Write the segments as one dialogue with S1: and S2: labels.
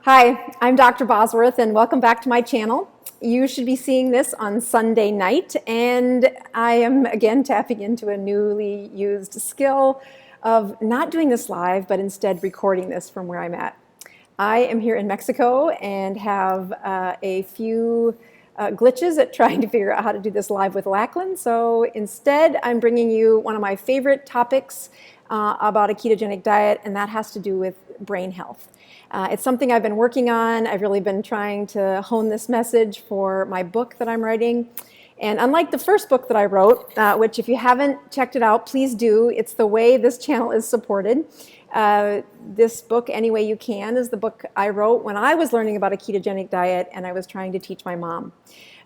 S1: Hi, I'm Dr. Bosworth and welcome back to my channel. You should be seeing this on Sunday night, and I am again tapping into a newly used skill of not doing this live, but instead recording this from where I'm at. I am here in Mexico and have a few glitches at trying to figure out how to do this live with Lachlan. So instead, I'm bringing you one of my favorite topics about a ketogenic diet, and that has to do with brain health. It's something I've been working on. I've really been trying to hone this message for my book that I'm writing. And unlike the first book that I wrote, which if you haven't checked it out, please do. It's the way this channel is supported. This book, Any Way You Can, is the book I wrote when I was learning about a ketogenic diet and I was trying to teach my mom.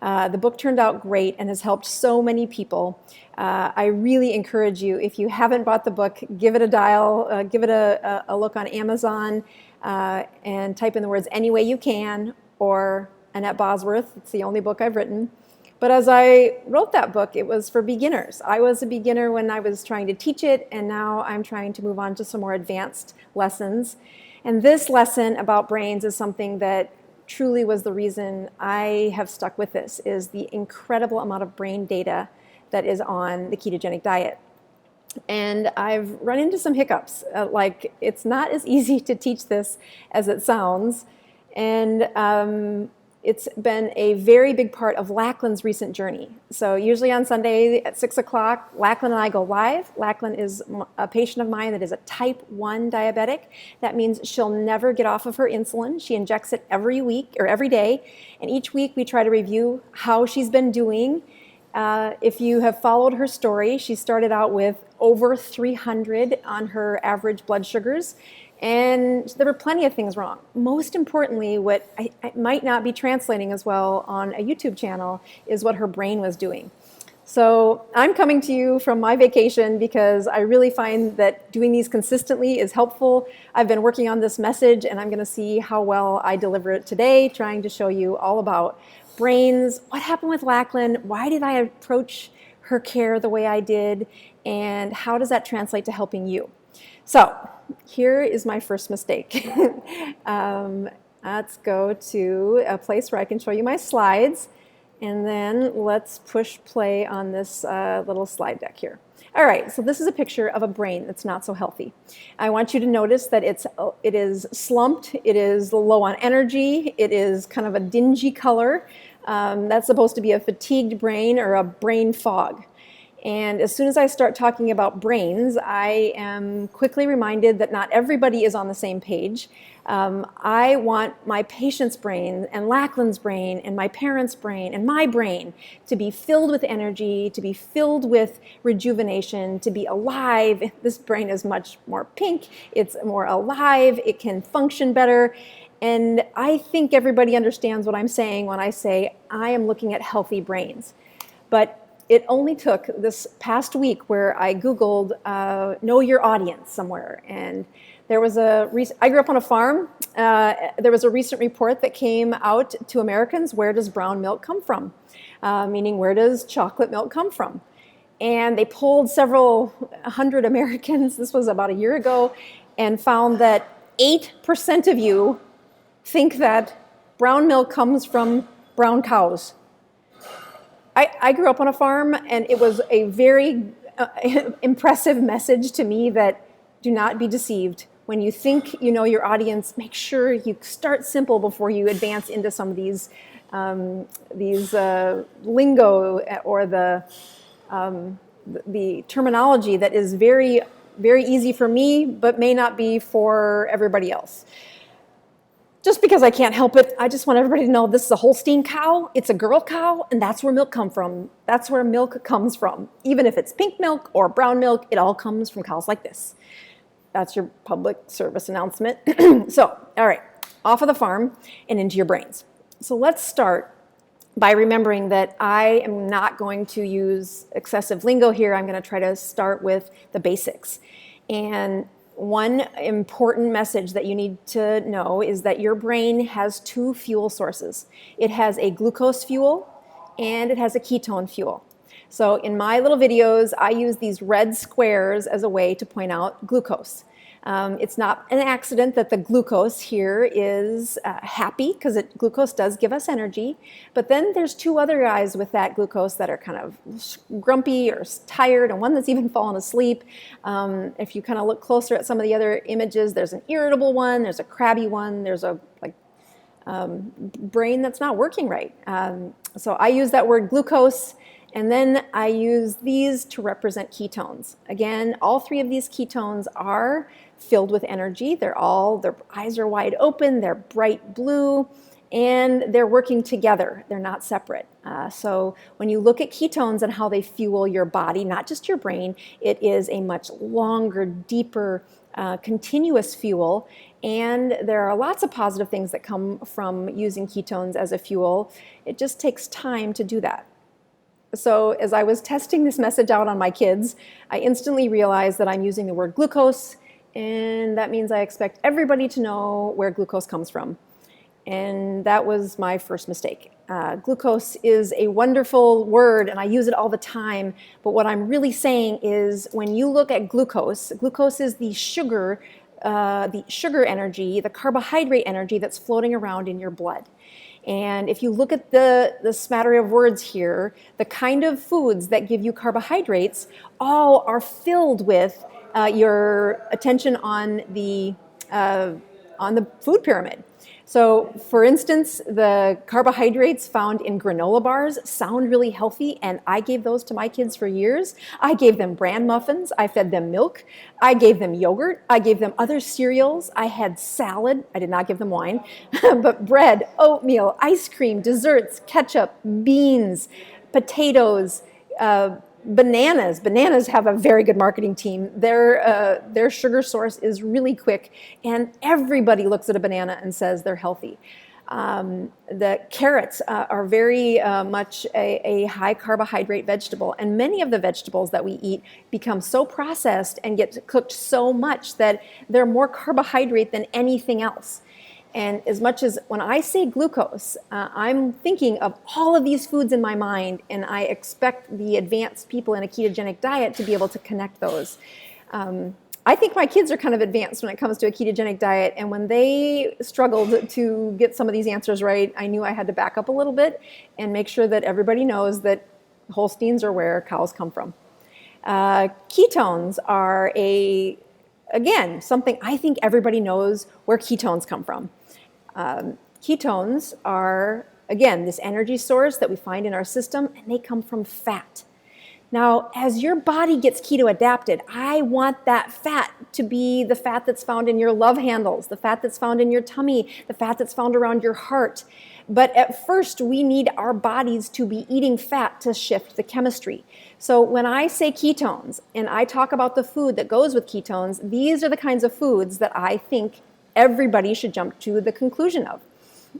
S1: The book turned out great and has helped so many people. I really encourage you, if you haven't bought the book, give it a dial, give it a look on Amazon, and type in the words Any Way You Can or Annette Bosworth. It's the only book I've written. But as I wrote that book, it was for beginners. I was a beginner when I was trying to teach it, and now I'm trying to move on to some more advanced lessons. And this lesson about brains is something that truly was the reason I have stuck with this, is the incredible amount of brain data that is on the ketogenic diet. And I've run into some hiccups, like it's not as easy to teach this as it sounds. And it's been a very big part of Lachlan's recent journey. So usually on Sunday at 6 o'clock, Lachlan and I go live. Lachlan is a patient of mine that is a type 1 diabetic. That means she'll never get off of her insulin. She injects it every week or every day. And each week we try to review how she's been doing. If you have followed her story, she started out with over 300 on her average blood sugars. And there were plenty of things wrong. Most importantly, what I might not be translating as well on a YouTube channel is what her brain was doing. So I'm coming to you from my vacation because I really find that doing these consistently is helpful. I've been working on this message and I'm going to see how well I deliver it today, trying to show you all about brains, what happened with Lachlan, why did I approach her care the way I did, and how does that translate to helping you? So here is my first mistake. Let's go to a place where I can show you my slides, and then let's push play on this little slide deck here. All right, so this is a picture of a brain that's not so healthy. I want you to notice that it is slumped, it is low on energy, it is kind of a dingy color. That's supposed to be a fatigued brain or a brain fog. And as soon as I start talking about brains, I am quickly reminded that not everybody is on the same page. I want my patient's brain and Lachlan's brain and my parents' brain and my brain to be filled with energy, to be filled with rejuvenation, to be alive. This brain is much more pink, it's more alive, it can function better. And I think everybody understands what I'm saying when I say I am looking at healthy brains. But it only took this past week where I Googled know your audience somewhere, and there was I grew up on a farm. There was a recent report that came out to Americans, where does brown milk come from? Meaning, where does chocolate milk come from? And they polled several hundred Americans, this was about a year ago, and found that 8% of you think that brown milk comes from brown cows. I grew up on a farm, and it was a very impressive message to me that do not be deceived. When you think you know your audience, make sure you start simple before you advance into some of these lingo or the terminology that is very, very easy for me, but may not be for everybody else. Just because I can't help it, I just want everybody to know this is a Holstein cow, it's a girl cow, and that's where milk comes from. That's where milk comes from. Even if it's pink milk or brown milk, it all comes from cows like this. That's your public service announcement. So, all right, off of the farm and into your brains. So let's start by remembering that I am not going to use excessive lingo here. I'm going to try to start with the basics. And one important message that you need to know is that your brain has two fuel sources. It has a glucose fuel and it has a ketone fuel. So in my little videos, I use these red squares as a way to point out glucose. It's not an accident that the glucose here is happy, because glucose does give us energy. But then there's two other guys with that glucose that are kind of grumpy or tired, and one that's even fallen asleep. If you kind of look closer at some of the other images, there's an irritable one, there's a crabby one, there's a brain that's not working right. So I use that word glucose, and then I use these to represent ketones. Again, all three of these ketones are filled with energy. Their eyes are wide open, they're bright blue, and they're working together. They're not separate. So when you look at ketones and how they fuel your body, not just your brain, it is a much longer, deeper, continuous fuel. And there are lots of positive things that come from using ketones as a fuel. It just takes time to do that. So as I was testing this message out on my kids, I instantly realized that I'm using the word glucose, and that means I expect everybody to know where glucose comes from. And that was my first mistake. Glucose is a wonderful word, and I use it all the time, but what I'm really saying is when you look at glucose, glucose is the sugar energy, the carbohydrate energy that's floating around in your blood. And if you look at the smattering of words here, the kind of foods that give you carbohydrates all are filled with your attention on the food pyramid. So for instance, the carbohydrates found in granola bars sound really healthy, and I gave those to my kids for years. I gave them bran muffins, I fed them milk, I gave them yogurt, I gave them other cereals, I had salad, I did not give them wine, but bread, oatmeal, ice cream, desserts, ketchup, beans, potatoes, bananas. Bananas have a very good marketing team. Their sugar source is really quick, and everybody looks at a banana and says they're healthy. The carrots are very much a high carbohydrate vegetable, and many of the vegetables that we eat become so processed and get cooked so much that they're more carbohydrate than anything else. And as much as when I say glucose, I'm thinking of all of these foods in my mind, and I expect the advanced people in a ketogenic diet to be able to connect those. I think my kids are kind of advanced when it comes to a ketogenic diet, and when they struggled to get some of these answers right, I knew I had to back up a little bit and make sure that everybody knows that Holsteins are where cows come from. Ketones are again, something I think everybody knows where ketones come from. Ketones are, again, this energy source that we find in our system, and they come from fat. Now, as your body gets keto adapted, I want that fat to be the fat that's found in your love handles, the fat that's found in your tummy, the fat that's found around your heart. But at first, we need our bodies to be eating fat to shift the chemistry. So when I say ketones, and I talk about the food that goes with ketones, these are the kinds of foods that I think everybody should jump to the conclusion of.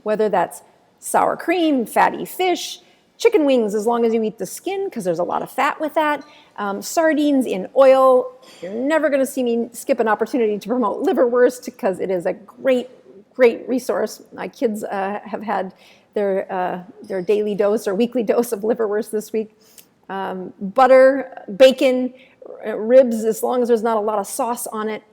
S1: Whether that's sour cream, fatty fish, chicken wings, as long as you eat the skin, because there's a lot of fat with that. Sardines in oil. You're never going to see me skip an opportunity to promote liverwurst, because it is a great resource. My kids have had their daily dose or weekly dose of liverwurst this week. Butter, bacon, ribs, as long as there's not a lot of sauce on it,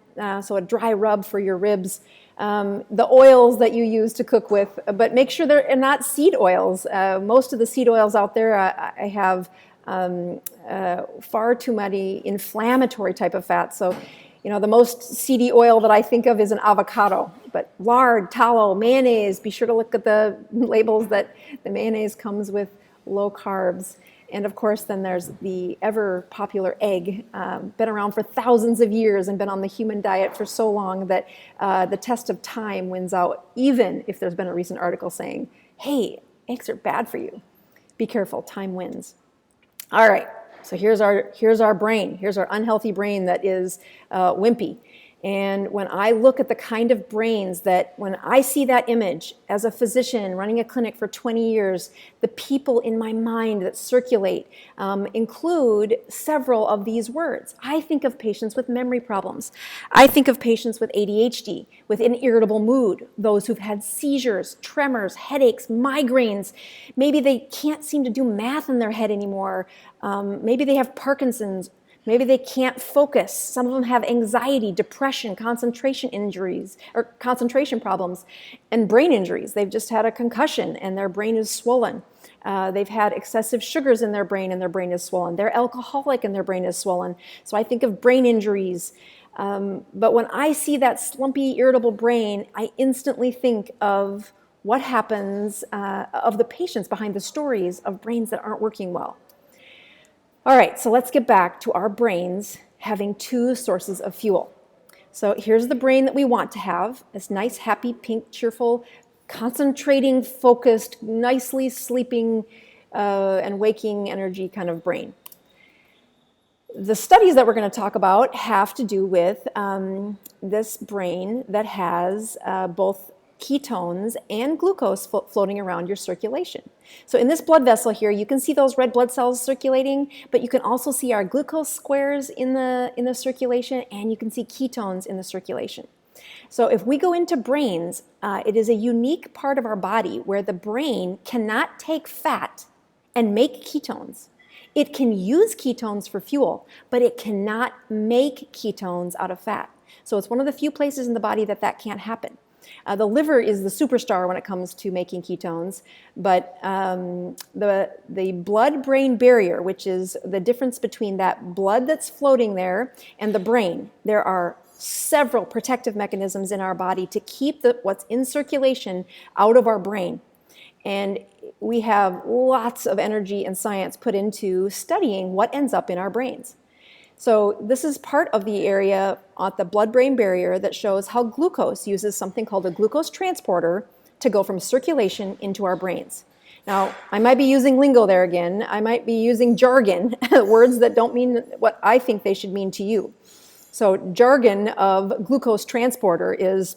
S1: so a dry rub for your ribs. The oils that you use to cook with, but make sure they're not seed oils. Most of the seed oils out there, I have far too many inflammatory type of fats. So, the most seedy oil that I think of is an avocado, but lard, tallow, mayonnaise, be sure to look at the labels that the mayonnaise comes with low carbs. And of course, then there's the ever popular egg, been around for thousands of years and been on the human diet for so long that the test of time wins out, even if there's been a recent article saying, hey, eggs are bad for you. Be careful, time wins. All right, so here's our brain. Here's our unhealthy brain that is wimpy. And when I look at the kind of brains that, when I see that image as a physician running a clinic for 20 years, the people in my mind that circulate include several of these words. I think of patients with memory problems. I think of patients with ADHD, with an irritable mood, those who've had seizures, tremors, headaches, migraines. Maybe they can't seem to do math in their head anymore. Maybe they have Parkinson's. Maybe they can't focus. Some of them have anxiety, depression, concentration injuries, or concentration problems, and brain injuries. They've just had a concussion and their brain is swollen. They've had excessive sugars in their brain and their brain is swollen. They're alcoholic and their brain is swollen. So I think of brain injuries. But when I see that slumpy, irritable brain, I instantly think of what happens of the patients behind the stories of brains that aren't working well. All right, so let's get back to our brains having two sources of fuel. So here's the brain that we want to have, this nice, happy, pink, cheerful, concentrating, focused, nicely sleeping and waking energy kind of brain. The studies that we're going to talk about have to do with this brain that has both ketones and glucose floating around your circulation. So in this blood vessel here, you can see those red blood cells circulating, but you can also see our glucose squares in the circulation, and you can see ketones in the circulation. So if we go into brains, it is a unique part of our body where the brain cannot take fat and make ketones. It can use ketones for fuel, but it cannot make ketones out of fat. So it's one of the few places in the body that can't happen. The liver is the superstar when it comes to making ketones, but the blood-brain barrier, which is the difference between that blood that's floating there and the brain, there are several protective mechanisms in our body to keep what's in circulation out of our brain. And we have lots of energy and science put into studying what ends up in our brains. So this is part of the area at the blood-brain barrier that shows how glucose uses something called a glucose transporter to go from circulation into our brains. Now, I might be using lingo there again. I might be using jargon, words that don't mean what I think they should mean to you. So jargon of glucose transporter is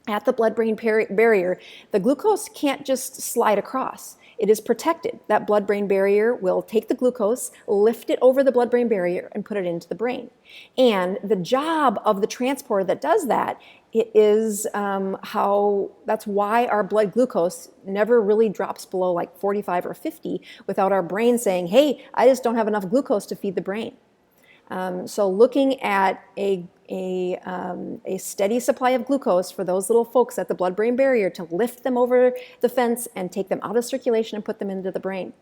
S1: at the blood-brain barrier, the glucose can't just slide across. It is protected. That blood-brain barrier will take the glucose, lift it over the blood-brain barrier, and put it into the brain. And the job of the transporter that does that, that's why our blood glucose never really drops below like 45 or 50 without our brain saying, hey, I just don't have enough glucose to feed the brain. So looking at a steady supply of glucose for those little folks at the blood-brain barrier to lift them over the fence and take them out of circulation and put them into the brain.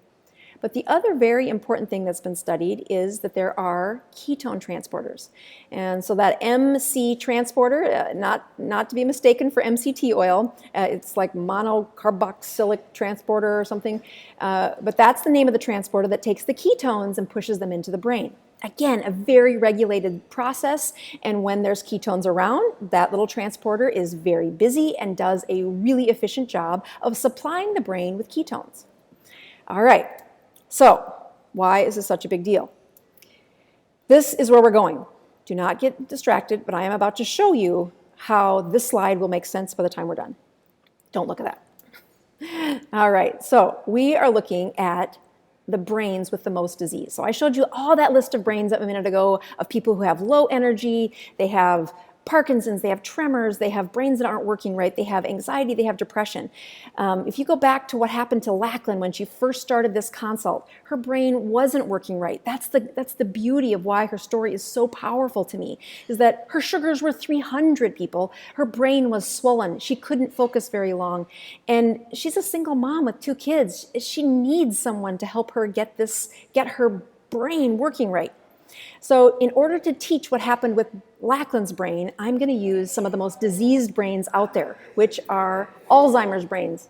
S1: But the other very important thing that's been studied is that there are ketone transporters. And so that MC transporter, not to be mistaken for MCT oil, it's like monocarboxylic transporter or something, but that's the name of the transporter that takes the ketones and pushes them into the brain. Again, a very regulated process, and when there's ketones around, that little transporter is very busy and does a really efficient job of supplying the brain with ketones. All right, so why is this such a big deal? This is where we're going. Do not get distracted, but I am about to show you how this slide will make sense by the time we're done. Don't look at that. All right, so we are looking at the brains with the most disease. So I showed you all that list of brains a minute ago of people who have low energy, they have Parkinson's, they have tremors, they have brains that aren't working right, they have anxiety, they have depression. If you go back to what happened to Lachlan when she first started this consult, her brain wasn't working right. That's the beauty of why her story is so powerful to me, is that her sugars were 300, people. Her brain was swollen. She couldn't focus very long. And she's a single mom with 2 kids. She needs someone to help her get her brain working right. So in order to teach what happened with Lachlan's brain, I'm going to use some of the most diseased brains out there, which are Alzheimer's brains.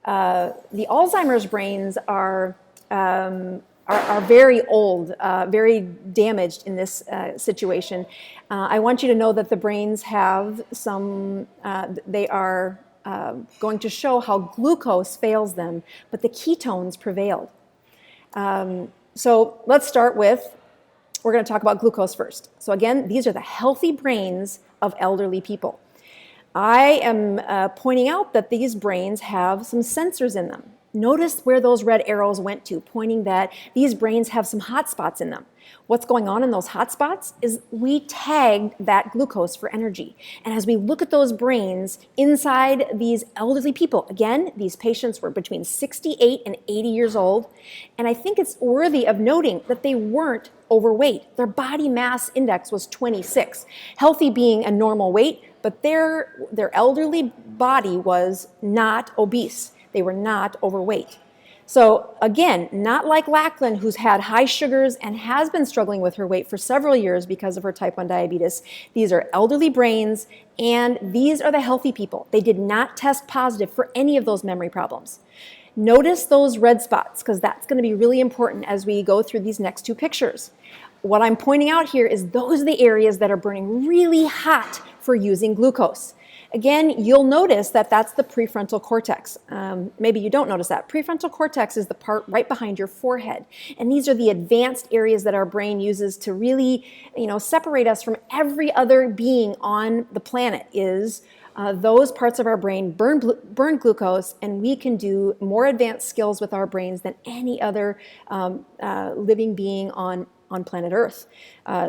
S1: The Alzheimer's brains are very old, very damaged in this situation. I want you to know that the brains have they are going to show how glucose fails them, but the ketones prevailed. So let's start with, we're going to talk about glucose first. So again, these are the healthy brains of elderly people. I am pointing out that these brains have some sensors in them. Notice where those red arrows went to, pointing that these brains have some hot spots in them. What's going on in those hot spots is we tagged that glucose for energy. And as we look at those brains inside these elderly people, again, these patients were between 68 and 80 years old. And I think it's worthy of noting that they weren't overweight. Their body mass index was 26, healthy being a normal weight, but their elderly body was not obese. They were not overweight. So again, not like Lachlan, who's had high sugars and has been struggling with her weight for several years because of her type 1 diabetes. These are elderly brains, and these are the healthy people. They did not test positive for any of those memory problems. Notice those red spots, because that's going to be really important as we go through these next two pictures. What I'm pointing out here is those are the areas that are burning really hot for using glucose. Again, you'll notice that that's the prefrontal cortex. Maybe you don't notice that. Prefrontal cortex is the part right behind your forehead. And these are the advanced areas that our brain uses to really, separate us from every other being on the planet. Those parts of our brain burn glucose, and we can do more advanced skills with our brains than any other living being on planet Earth.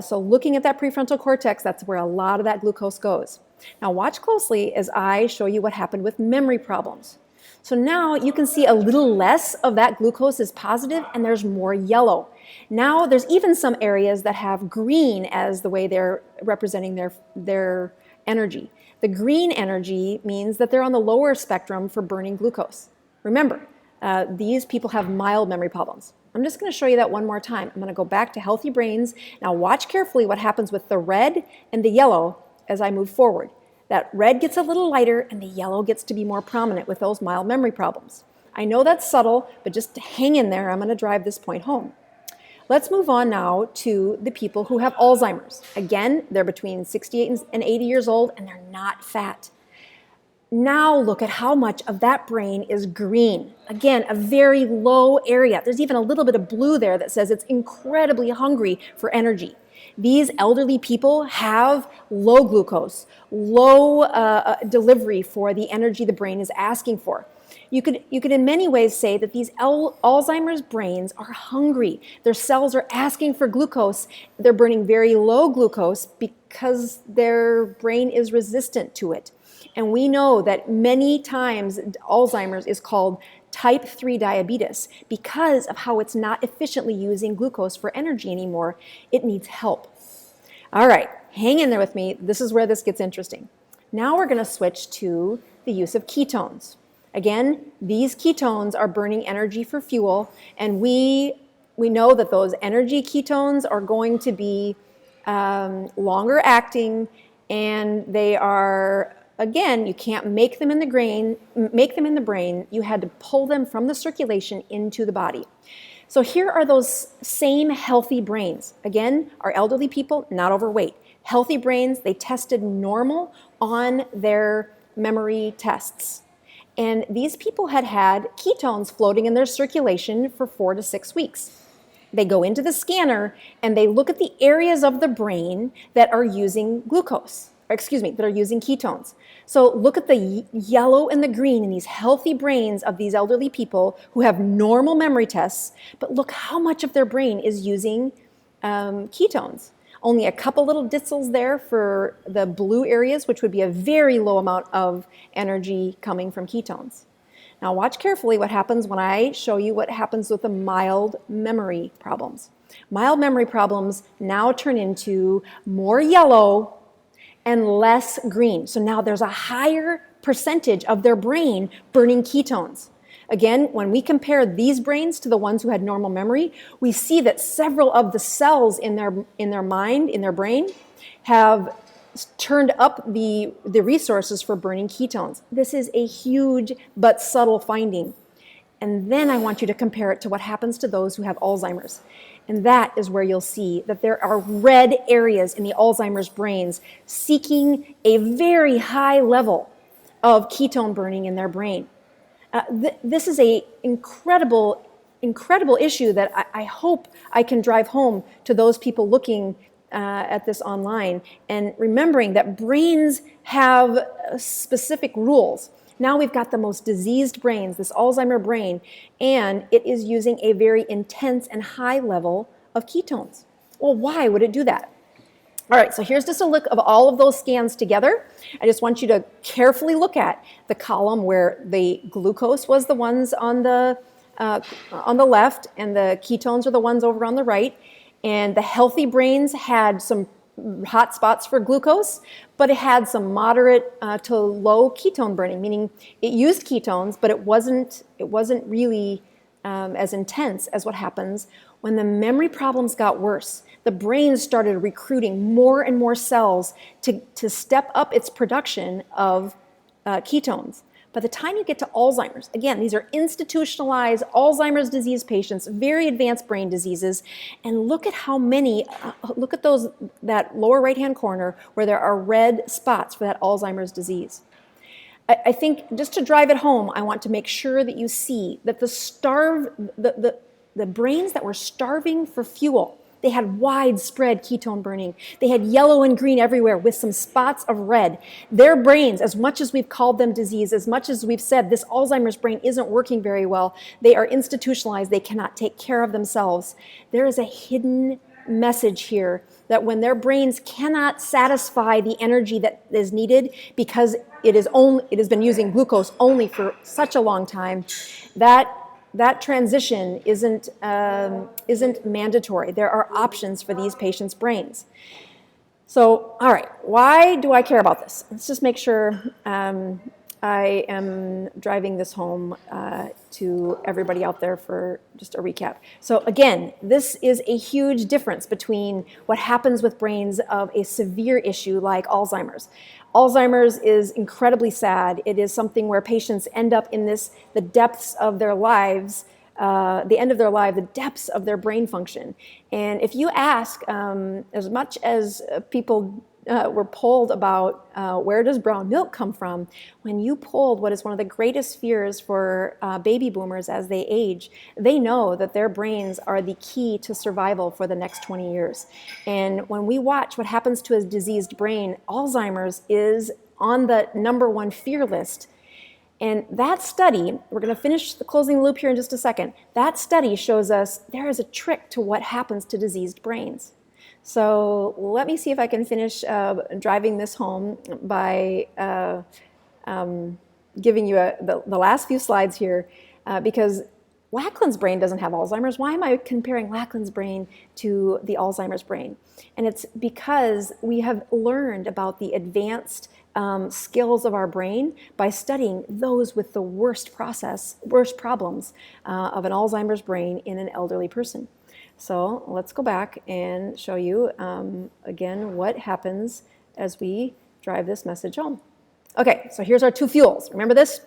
S1: So looking at that prefrontal cortex, that's where a lot of that glucose goes. Now watch closely as I show you what happened with memory problems. So now you can see a little less of that glucose is positive and there's more yellow. Now there's even some areas that have green as the way they're representing their energy. The green energy means that they're on the lower spectrum for burning glucose. Remember, these people have mild memory problems. I'm just going to show you that one more time. I'm going to go back to healthy brains. Now watch carefully what happens with the red and the yellow as I move forward. That red gets a little lighter and the yellow gets to be more prominent with those mild memory problems. I know that's subtle, but just hang in there. I'm going to drive this point home. Let's move on now to the people who have Alzheimer's. Again, they're between 68 and 80 years old and they're not fat. Now look at how much of that brain is green. Again, a very low area. There's even a little bit of blue there that says it's incredibly hungry for energy. These elderly people have low glucose, low delivery for the energy the brain is asking for. You could in many ways say that these Alzheimer's brains are hungry. Their cells are asking for glucose. They're burning very low glucose because their brain is resistant to it. And we know that many times Alzheimer's is called type 3 diabetes because of how it's not efficiently using glucose for energy anymore. It needs help. All right, hang in there with me. This is where this gets interesting. Now we're going to switch to the use of ketones. Again, these ketones are burning energy for fuel, and we know that those energy ketones are going to be longer acting, and they are, again, you can't make them in the brain. You had to pull them from the circulation into the body. So here are those same healthy brains. Again, our elderly people, not overweight. Healthy brains, they tested normal on their memory tests. And these people had ketones floating in their circulation for 4 to 6 weeks. They go into the scanner and they look at the areas of the brain that are using that are using ketones. So look at the yellow and the green in these healthy brains of these elderly people who have normal memory tests, but look how much of their brain is using ketones. Only a couple little distils there for the blue areas, which would be a very low amount of energy coming from ketones. Now watch carefully what happens when I show you what happens with the mild memory problems. Mild memory problems now turn into more yellow and less green. So now there's a higher percentage of their brain burning ketones. Again, when we compare these brains to the ones who had normal memory, we see that several of the cells in their brain, have turned up the resources for burning ketones. This is a huge but subtle finding. And then I want you to compare it to what happens to those who have Alzheimer's. And that is where you'll see that there are red areas in the Alzheimer's brains seeking a very high level of ketone burning in their brain. This is an incredible issue that I hope I can drive home to those people looking at this online and remembering that brains have specific rules. Now we've got the most diseased brains, this Alzheimer brain, and it is using a very intense and high level of ketones. Well, why would it do that? All right, so here's just a look of all of those scans together. I just want you to carefully look at the column where the glucose was the ones on the left, and the ketones are the ones over on the right. And the healthy brains had some hot spots for glucose, but it had some moderate to low ketone burning, meaning it used ketones, but it wasn't really as intense as what happens when the memory problems got worse. The brain started recruiting more and more cells to step up its production of ketones. By the time you get to Alzheimer's, again, these are institutionalized Alzheimer's disease patients, very advanced brain diseases, and look at how many, look at that lower right-hand corner where there are red spots for that Alzheimer's disease. I think just to drive it home, I want to make sure that you see that the brains that were starving for fuel, they had widespread ketone burning. They had yellow and green everywhere with some spots of red. Their brains, as much as we've called them disease, as much as we've said this Alzheimer's brain isn't working very well, they are institutionalized. They cannot take care of themselves. There is a hidden message here that when their brains cannot satisfy the energy that is needed because it has been using glucose only for such a long time, that transition isn't mandatory. There are options for these patients' brains. So, all right, why do I care about this? Let's just make sure I am driving this home to everybody out there for just a recap. So again, this is a huge difference between what happens with brains of a severe issue like Alzheimer's. Alzheimer's is incredibly sad. It is something where patients end up in the depths of their lives, the end of their life, the depths of their brain function. And if you ask, as much as people were polled about where does brown milk come from, when you polled what is one of the greatest fears for baby boomers as they age, they know that their brains are the key to survival for the next 20 years. And when we watch what happens to a diseased brain, Alzheimer's is on the #1 fear list. And that study, we're going to finish the closing loop here in just a second, that study shows us there is a trick to what happens to diseased brains. So let me see if I can finish driving this home by giving you the last few slides here, because Lachlan's brain doesn't have Alzheimer's. Why am I comparing Lachlan's brain to the Alzheimer's brain? And it's because we have learned about the advanced skills of our brain by studying those with the worst problems of an Alzheimer's brain in an elderly person. So let's go back and show you again what happens as we drive this message home. Okay, so here's our 2 fuels. Remember this?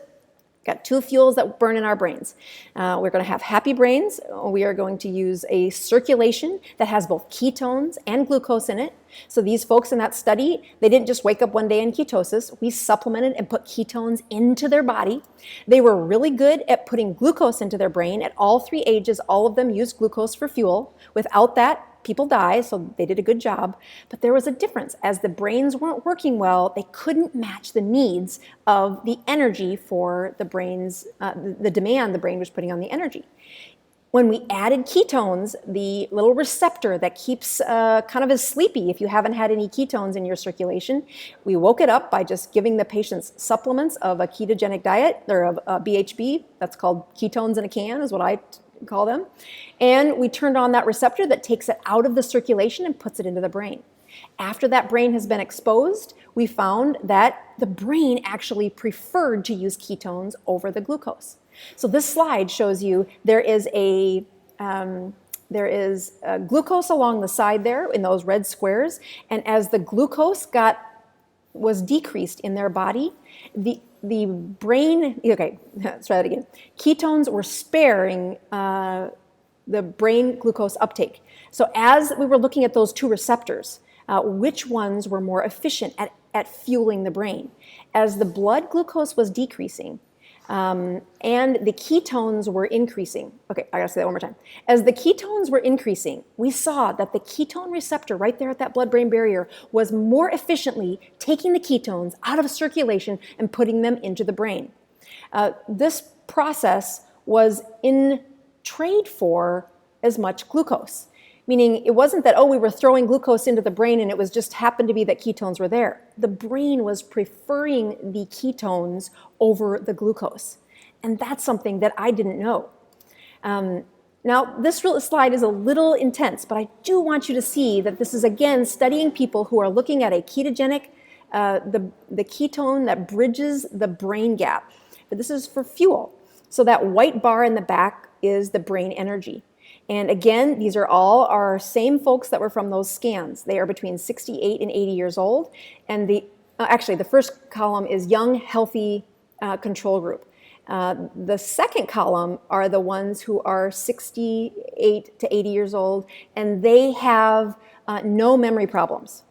S1: Got 2 fuels that burn in our brains. We're going to have happy brains. We are going to use a circulation that has both ketones and glucose in it. So these folks in that study, they didn't just wake up one day in ketosis. We supplemented and put ketones into their body. They were really good at putting glucose into their brain. At all 3 ages, all of them used glucose for fuel. Without that, people die, so they did a good job. But there was a difference. As the brains weren't working well, they couldn't match the needs of the energy for the brain's, the demand the brain was putting on the energy. When we added ketones, the little receptor that keeps kind of as sleepy if you haven't had any ketones in your circulation, we woke it up by just giving the patients supplements of a ketogenic diet, or of BHB, that's called ketones in a can is what I call them. And we turned on that receptor that takes it out of the circulation and puts it into the brain. After that brain has been exposed, we found that the brain actually preferred to use ketones over the glucose. So this slide shows you there is glucose along the side there in those red squares, and as the glucose was decreased in their body, the brain, okay, let's try that again. Ketones were sparing the brain glucose uptake. So as we were looking at those 2 receptors, which ones were more efficient at fueling the brain? As the blood glucose was decreasing, and the ketones were increasing. Okay, I gotta say that one more time. As the ketones were increasing, we saw that the ketone receptor right there at that blood-brain barrier was more efficiently taking the ketones out of circulation and putting them into the brain. This process was in trade for as much glucose. Meaning it wasn't that, oh, we were throwing glucose into the brain and it was just happened to be that ketones were there. The brain was preferring the ketones over the glucose. And that's something that I didn't know. Now, this slide is a little intense, but I do want you to see that this is, again, studying people who are looking at a ketogenic, the ketone that bridges the brain gap. But this is for fuel. So that white bar in the back is the brain energy. And again, these are all our same folks that were from those scans. They are between 68 and 80 years old. And actually, the first column is young, healthy control group. The second column are the ones who are 68 to 80 years old, and they have no memory problems.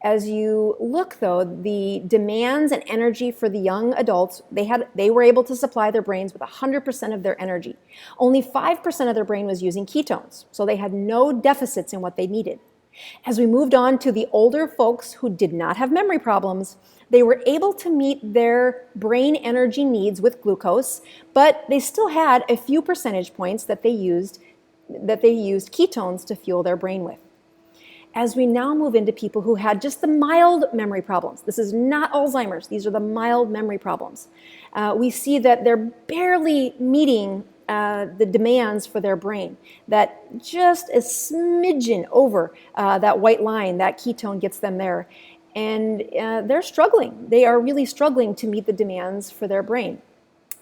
S1: As you look, though, the demands and energy for the young adults, they were able to supply their brains with 100% of their energy. Only 5% of their brain was using ketones, so they had no deficits in what they needed. As we moved on to the older folks who did not have memory problems, they were able to meet their brain energy needs with glucose, but they still had a few percentage points that they used ketones to fuel their brain with. As we now move into people who had just the mild memory problems, this is not Alzheimer's, these are the mild memory problems, we see that they're barely meeting the demands for their brain, that just a smidgen over that white line, that ketone gets them there. And they're struggling. They are really struggling to meet the demands for their brain.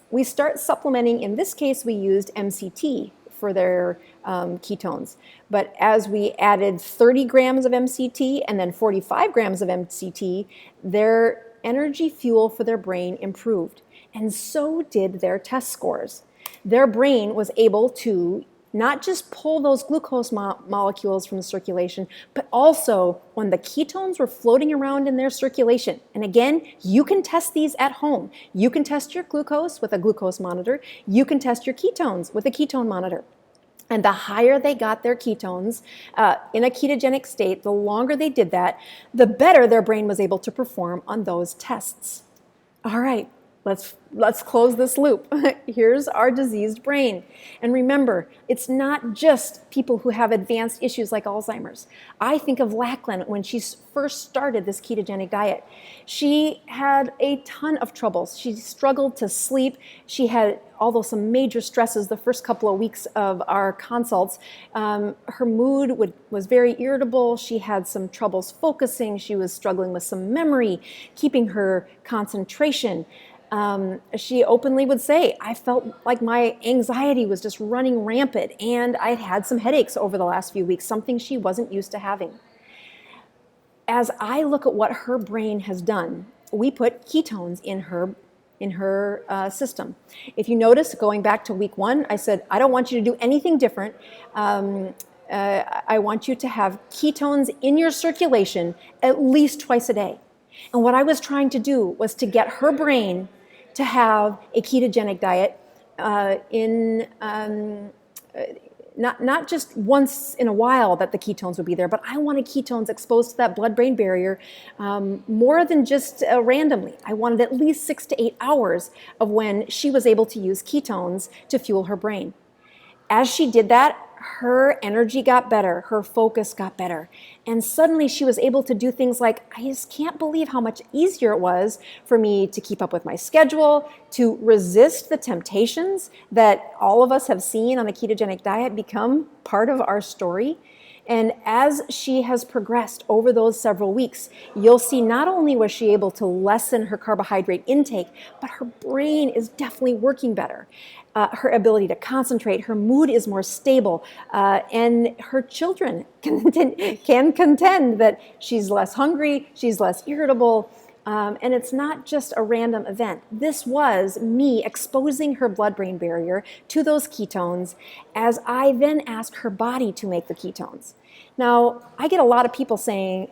S1: We start supplementing. In this case, we used MCT for their ketones. But as we added 30 grams of MCT and then 45 grams of MCT, their energy fuel for their brain improved. And so did their test scores. Their brain was able to not just pull those glucose molecules from the circulation, but also when the ketones were floating around in their circulation. And again, you can test these at home. You can test your glucose with a glucose monitor. You can test your ketones with a ketone monitor. And the higher they got their ketones in a ketogenic state, the longer they did that, the better their brain was able to perform on those tests. All right. Let's close this loop. Here's our diseased brain. And remember, it's not just people who have advanced issues like Alzheimer's. I think of Lachlan when she first started this ketogenic diet. She had a ton of troubles. She struggled to sleep. She had, although some major stresses the first couple of weeks of our consults, her mood was very irritable. She had some troubles focusing. She was struggling with some memory, keeping her concentration. She openly would say, I felt like my anxiety was just running rampant, and I'd had some headaches over the last few weeks, something she wasn't used to having. As I look at what her brain has done, we put ketones in her system. If you notice, going back to week 1, I said, I don't want you to do anything different. I want you to have ketones in your circulation at least twice a day. And what I was trying to do was to get her brain to have a ketogenic diet not just once in a while that the ketones would be there, but I wanted ketones exposed to that blood-brain barrier more than just randomly. I wanted at least 6 to 8 hours of when she was able to use ketones to fuel her brain. As she did that, her energy got better, her focus got better. And suddenly she was able to do things like, I just can't believe how much easier it was for me to keep up with my schedule, to resist the temptations that all of us have seen on the ketogenic diet become part of our story. And as she has progressed over those several weeks, you'll see not only was she able to lessen her carbohydrate intake, but her brain is definitely working better. Her ability to concentrate, her mood is more stable, and her children can contend that she's less hungry, she's less irritable, and it's not just a random event. This was me exposing her blood-brain barrier to those ketones as I then asked her body to make the ketones. Now, I get a lot of people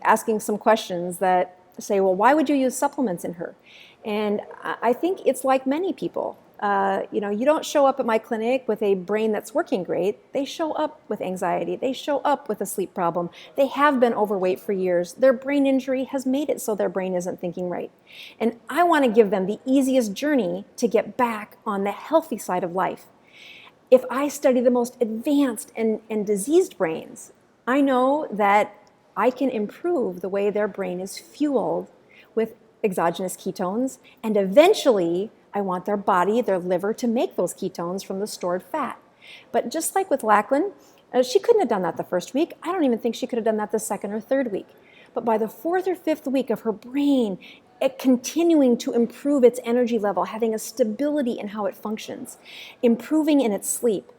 S1: asking some questions that say, well, why would you use supplements in her? And I think it's like many people. You don't show up at my clinic with a brain that's working great. They show up with anxiety. They show up with a sleep problem. They have been overweight for years. Their brain injury has made it so their brain isn't thinking right. And I want to give them the easiest journey to get back on the healthy side of life. If I study the most advanced and diseased brains, I know that I can improve the way their brain is fueled with exogenous ketones, and eventually I want their body, their liver, to make those ketones from the stored fat. But just like with Lachlan, she couldn't have done that the first week. I don't even think she could have done that the second or third week. But by the fourth or fifth week of her brain, it continuing to improve its energy level, having a stability in how it functions, improving in its sleep.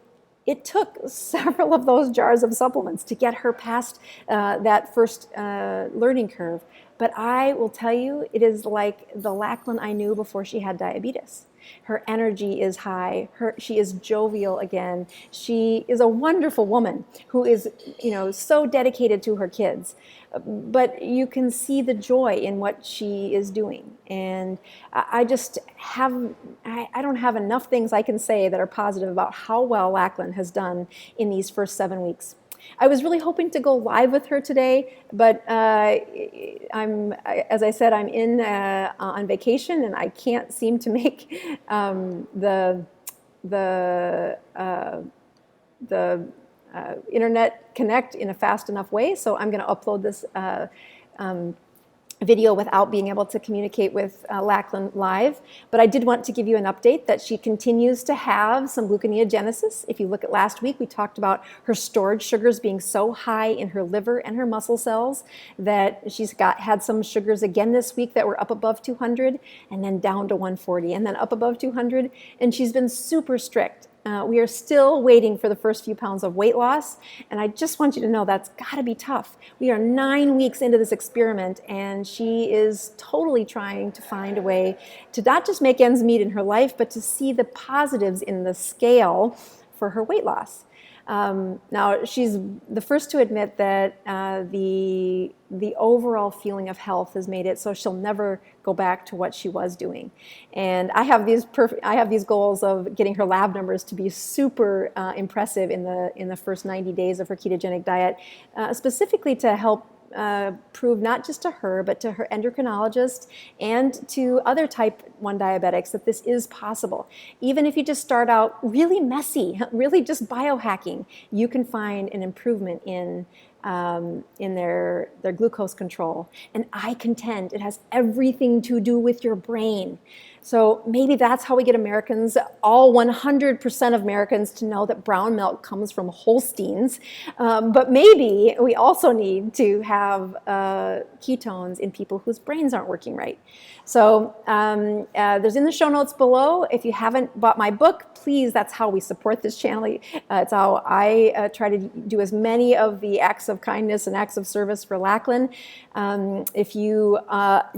S1: It took several of those jars of supplements to get her past that first learning curve. But I will tell you, it is like the Lachlan I knew before she had diabetes. Her energy is high. She is jovial again. She is a wonderful woman who is, so dedicated to her kids. But you can see the joy in what she is doing. And I don't have enough things I can say that are positive about how well Lachlan has done in these first 7 weeks. I was really hoping to go live with her today, but as I said, I'm in on vacation, and I can't seem to make the internet connect in a fast enough way. So I'm going to upload this video without being able to communicate with Lachlan live. But I did want to give you an update that she continues to have some gluconeogenesis. If you look at last week, we talked about her stored sugars being so high in her liver and her muscle cells that she's had some sugars again this week that were up above 200 and then down to 140 and then up above 200. And she's been super strict. We are still waiting for the first few pounds of weight loss, and I just want you to know that's got to be tough. We are 9 weeks into this experiment, and she is totally trying to find a way to not just make ends meet in her life, but to see the positives in the scale for her weight loss. Now, she's the first to admit that the overall feeling of health has made it so she'll never go back to what she was doing. And I have these goals of getting her lab numbers to be super impressive in the first 90 days of her ketogenic diet, specifically to help prove not just to her, but to her endocrinologist and to other type 1 diabetics that this is possible. Even if you just start out really messy, really just biohacking, you can find an improvement in their glucose control. And I contend it has everything to do with your brain. So maybe that's how we get Americans, all 100% of Americans, to know that brown milk comes from Holsteins. But maybe we also need to have ketones in people whose brains aren't working right. So there's in the show notes below. If you haven't bought my book, please, that's how we support this channel. It's how I try to do as many of the acts of kindness and acts of service for Lachlan. If you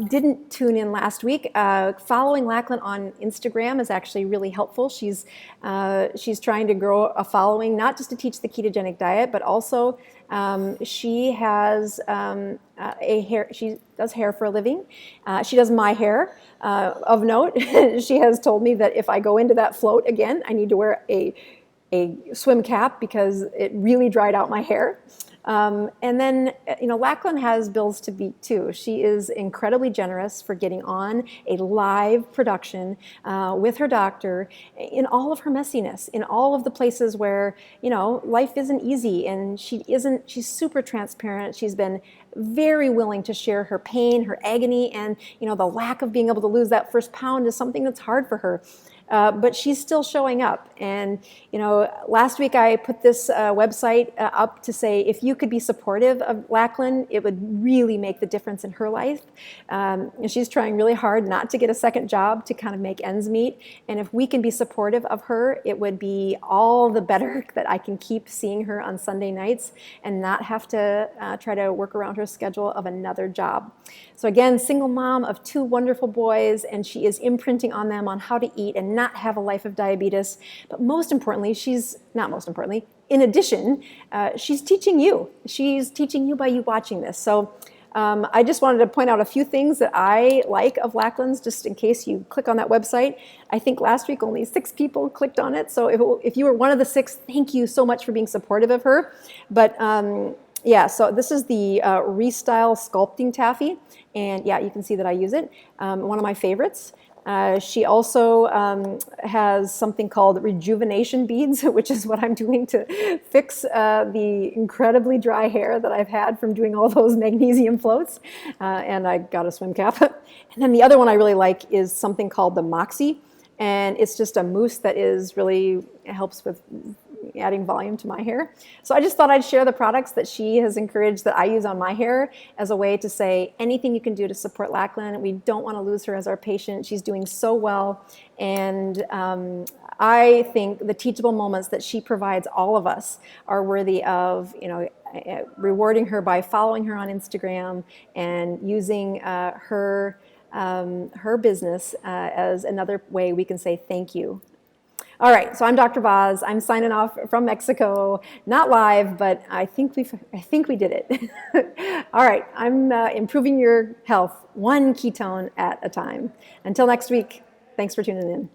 S1: didn't tune in last week, following Lachlan on Instagram is actually really helpful. She's trying to grow a following, not just to teach the ketogenic diet, but also she has she does hair for a living. She does my hair. Of note, she has told me that if I go into that float again, I need to wear a swim cap because it really dried out my hair. And then, Lachlan has bills to beat too. She is incredibly generous for getting on a live production with her doctor in all of her messiness, in all of the places where, life isn't easy, and she's super transparent. She's been very willing to share her pain, her agony, and, the lack of being able to lose that first pound is something that's hard for her. But she's still showing up. And, last week I put this website up to say if you could be supportive of Lachlan, it would really make the difference in her life. And she's trying really hard not to get a second job to kind of make ends meet. And if we can be supportive of her, it would be all the better that I can keep seeing her on Sunday nights and not have to try to work around her schedule of another job. So again, single mom of 2 wonderful boys, and she is imprinting on them on how to eat and not have a life of diabetes. But in addition, she's teaching you. She's teaching you by you watching this. So I just wanted to point out a few things that I like of Lachlan's, just in case you click on that website. I think last week only 6 people clicked on it. So if you were one of the 6, thank you so much for being supportive of her. But yeah, so this is the Restyle Sculpting Taffy. And yeah, you can see that I use it. One of my favorites. She also has something called rejuvenation beads, which is what I'm doing to fix the incredibly dry hair that I've had from doing all those magnesium floats. And I got a swim cap. And then the other one I really like is something called the Moxie. And it's just a mousse that is really helps with adding volume to my hair. So I just thought I'd share the products that she has encouraged that I use on my hair as a way to say anything you can do to support Lachlan. We don't want to lose her as our patient. She's doing so well. And I think the teachable moments that she provides all of us are worthy of, rewarding her by following her on Instagram and using her business as another way we can say thank you. All right, so I'm Dr. Boz. I'm signing off from Mexico, not live, but I think we did it. All right, I'm improving your health one ketone at a time. Until next week, thanks for tuning in.